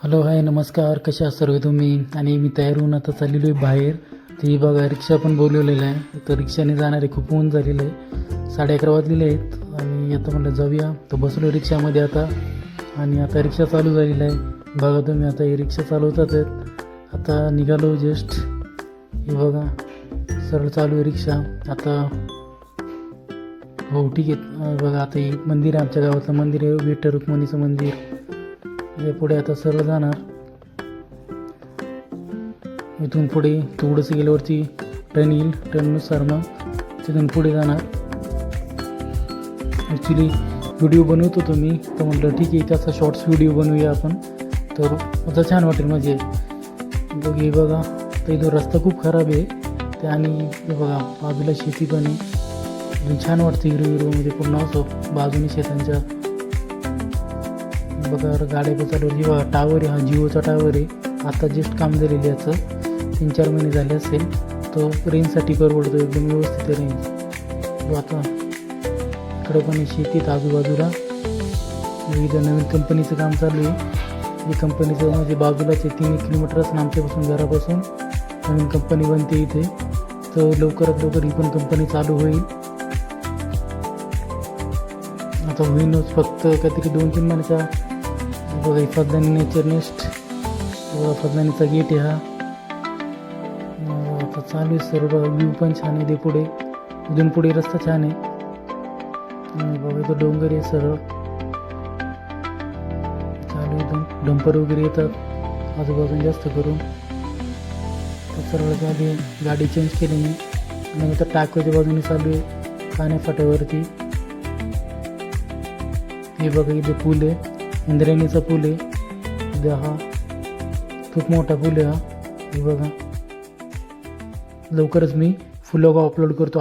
Hello hi नमस्कार, कशा आहात सर्व तुम्ही. आणि मी तयार होऊन आता चाललेलो आहे बाहेर. ती बघा रिक्षा पण बोलवलेलं आहे, तर रिक्षाने जाणार आहे. खूप ऊन झालेलं आहे, 11:30 वाजलेले आहेत आणि आता म्हटलं जाऊया. तर बसलो रिक्षामध्ये आता आणि आता रिक्षा चालू झालेला आहे. बघा तुम्ही, आता ही रिक्षा चालवतात आहेत. आता निघालो जस्ट. हे बघा सरळ चालू आहे रिक्षा आता. हो ठीक आहे. बघा आता हे मंदिर आहे, आमच्या गावातलं मंदिर आहे, विठ्ठल रुक्मिणीचं मंदिर. हे पुढे आता सरळ जाणार. इथून पुढे थोडंसं गेल्यावरती ट्रेन येईल, ट्रेननुसार मग तिथून पुढे जाणार. ॲक्च्युली व्हिडिओ बनवत होतो मी, तर म्हटलं ठीक आहे त्याचा शॉर्ट्स व्हिडिओ बनवूया आपण, तर आता छान वाटेल. म्हणजे हे बघा, तर इथं रस्ता खूप खराब आहे ते, आणि हे बघा बाजूला शेती पण आहे. एकदम छान वाटतं हिरवं म्हणजे पूर्ण असं बाजूने शेतांच्या. बघा गाड्या पण चालू आहे. बघा टावर आहे, हा जिओचा टावर आहे. आता जस्ट काम झालेलं याचं, 3-4 महिने झाले असेल. तो रेंजसाठी परवडतो, एकदम व्यवस्थित रेंज. आता इकडं पण शेतीत आजूबाजूला इथं नवीन कंपनीचं काम चालू आहे. ही कंपनीचं म्हणजे बाजूलाच 3 किलोमीटर असं आमच्यापासून घरापासून नवीन कंपनी बनते इथे. तर लवकरात लवकर ही पण कंपनी चालू होईल. आता होईनच फक्त काहीतरी 2-3 महिन्याच्या. बघा फजदानी नेचर नेस्ट, फजदानीचा गेट आहे हा. आता चालू आहे सर्व. व्ह्यू पण छान आहे. ते पुढे इथून पुढे रस्ता छान आहे. बघा इथं डोंगर आहे सरळ चालू. इथून डंपर वगैरे येतात आजूबाजून जास्त करून. तर सरळ चालू आहे. गाडी चेंज केली मी आणि इथं टाकवाच्या बाजूने चालू आहे, पाण्याफाट्यावरती. हे बघा इथे पूल आहे, इंद्रायणीचा पूल आहे. हा खूप मोठा पूल आहे हा. हे बघा लवकरच मी व्लॉग अपलोड करतो.